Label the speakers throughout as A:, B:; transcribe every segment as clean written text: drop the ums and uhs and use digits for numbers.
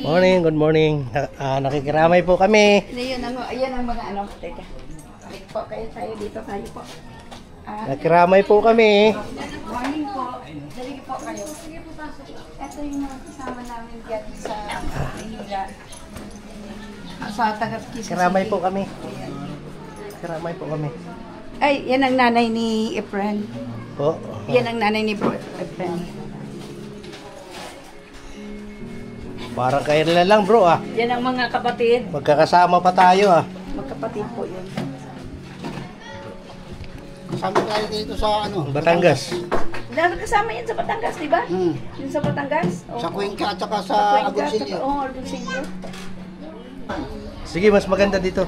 A: Morning, good morning. Nakikiramay po kami.
B: Ayan ang mga ano. Teka. Balik po kayo tayo dito tayo po.
A: Nakikiramay po kami.
B: Morning po. Dali po kayo. Sige po pasok. Ito yung mga kasama namin dyan sa Manila. Sa taga-Quezon.
A: Nakikiramay po kami. Nakikiramay po kami.
B: Ay, yan ang nanay ni Efren.
A: Po.
B: Yan ang nanay ni Efren.
A: Parang kayo na lang bro ah.
B: Yan ang mga kapatid.
A: Magkakasama pa tayo ah.
B: Magkapatid po yun.
C: Kasama tayo dito sa ano?
A: Batangas.
B: Kasama yan sa Batangas, di ba? Yun sa Batangas.
C: Sa Cuenca at saka sa Agoncillo.
B: Oo, Agoncillo.
A: Sige, mas maganda dito.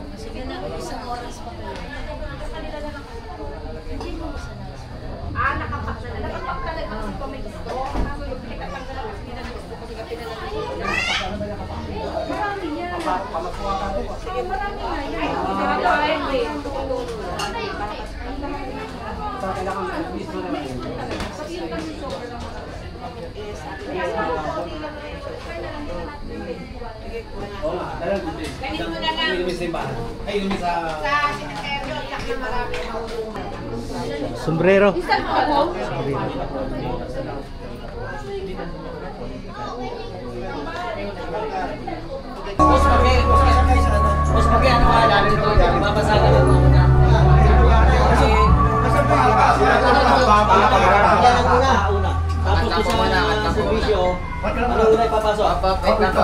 A: Sombrero.
D: Mas ano ka lang dito, babasa ka lang muna. Kasi una. Tapos doon sa servisyo, ano una ipapasok? Wait lang pa.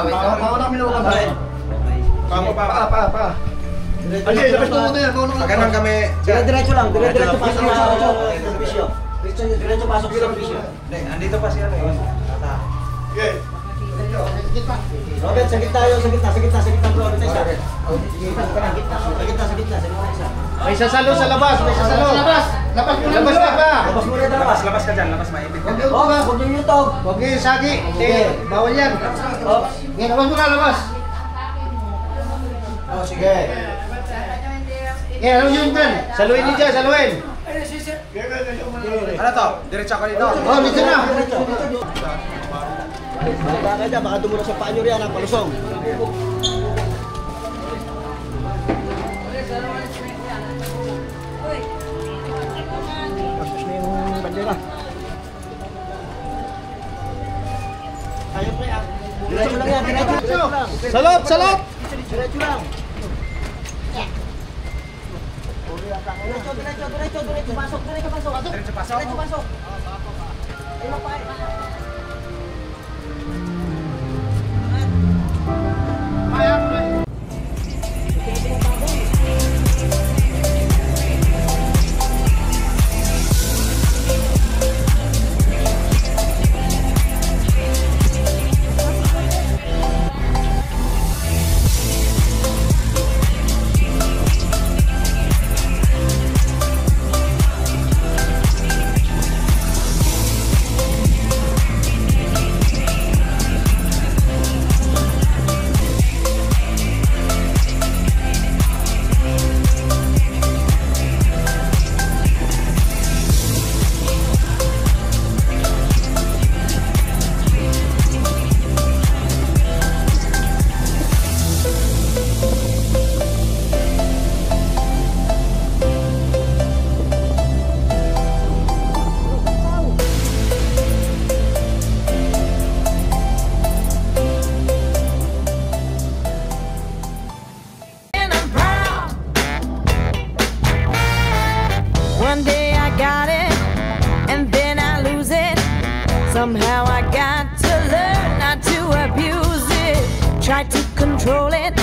C: Pagkanan kami.
D: Diretso lang, diretso pasok sa servisyo. Diretso pasok sa servisyo.
C: Andito pa siya.
D: Robert, sakit tayo, sa gitna bro. Sa gitna.
A: May sasalo sa labas, may sasalo. Labas ka ba?
D: Labas muna ito, labas.
C: Labas ka dyan, labas maibig.
D: Huwag niyo YouTube.
A: Huwag niyo yung sagi. Bawal yan. Yan, labas mo na, labas.
C: Oh, sige.
A: Yan, ano yun dyan? Saluin niyo dyan, saluin.
C: Ano to? Diretso ako dito.
A: Oh, dito na.
D: Baka dyan, baka dumulog sa paa nyo riyan ang palusong.
C: Tapos na yung bandera.
D: Tayo pre, diretso lang yan, diretso lang.
A: Salot, salot.
D: Diretso lang. Diretso, pasok.
C: Diretso pasok.
D: Ayun pa eh.
E: One day I got it, and then I lose it. Somehow I got to learn not to abuse it. Try to control it,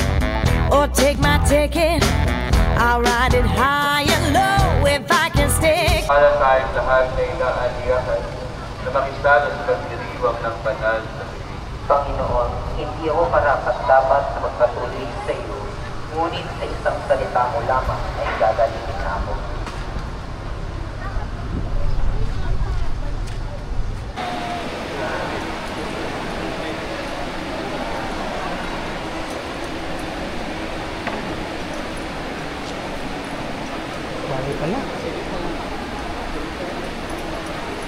E: or take my ticket. I'll ride it high and low if I can stick.
F: Para tayong lahat ay naaliyahan na makisalo sa pagdiriwang ng banal na bibig.
G: Panginoon, hindi ako karapat dapat na magpatuloy sa iyo, ngunit sa isang salita mo lamang ay gagalingin na ako.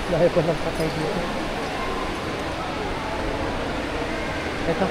A: Dahil pa ng patay dito. Ito.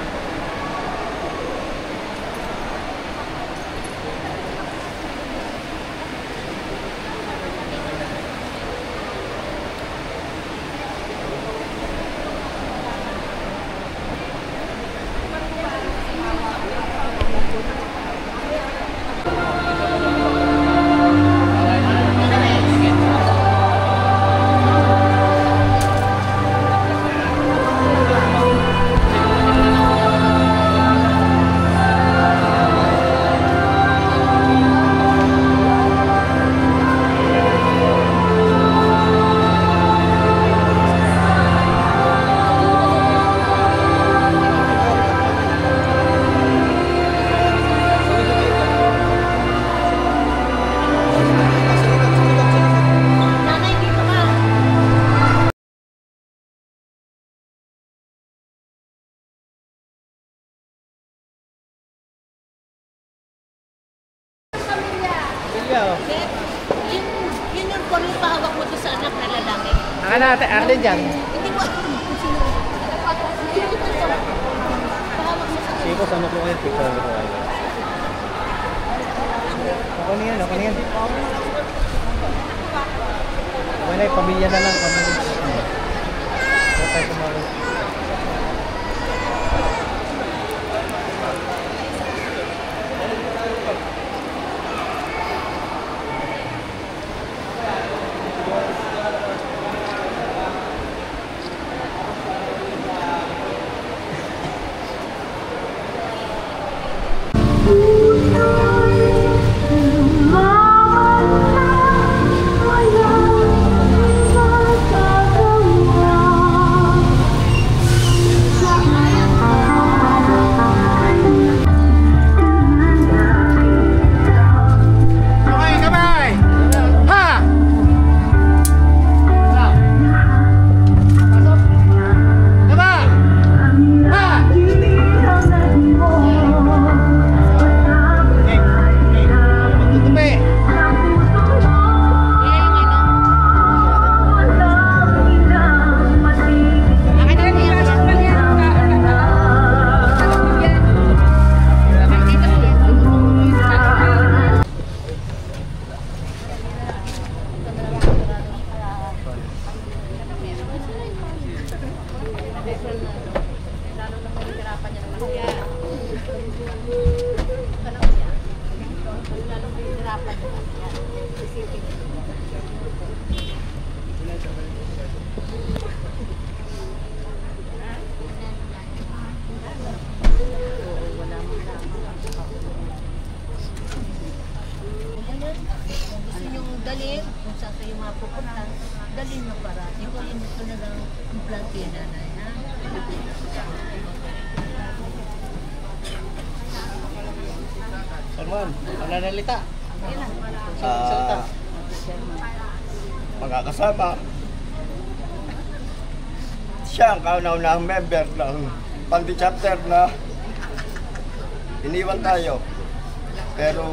B: Yun yung kung yung pahawak mo doon sa anak na lalaki.
A: Ang natin, Arlen dyan.
B: Hindi mo kung sino. Pahawak mo sa anak.
A: Sige po, sama ko kayo. Picture ko kayo. Ako na yan, ako na yan. Wala, pamilya na lang. Pamilya. Wala tayo tumawag.
B: Dalhin, kung saan kayo mapupunta, dalhin mo para. Ito na lang ang plantina na yan.
A: Salman, pananalita.
H: Mga kasama, siya ang kauna-unahang member ng Pandi Chapter na iniwan tayo. Pero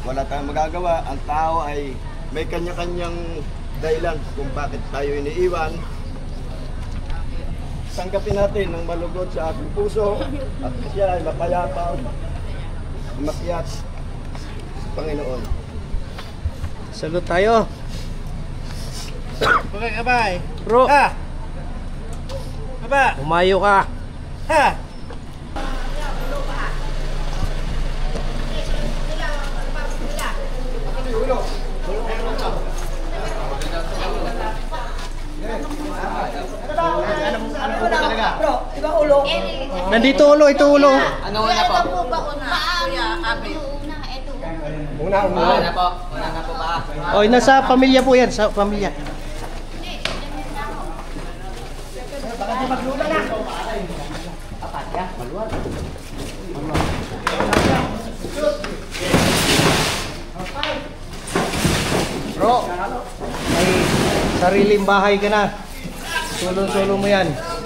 H: wala tayong magagawa. Ang tao ay may kanya-kanyang dahilan kung bakit tayo iniiwan. Tanggapin natin ng malugod sa ating puso at siya ay mapayapa umakyat sa Panginoon.
A: Salute tayo.
C: Okay, kabay.
A: Bro,
C: Ha! Aba!
A: umayo ka.
C: Ha!
D: Bro, di ba ulo?
A: Nandito ulo, ito ulo.
D: Ano una po?
B: Ito po ba una? Kuya, Abe.
D: Una na po. Una na po ba?
A: O, nasa pamilya po yan, sa pamilya. Bro, may sariling bahay ka na. Sulong-sulong mo yan.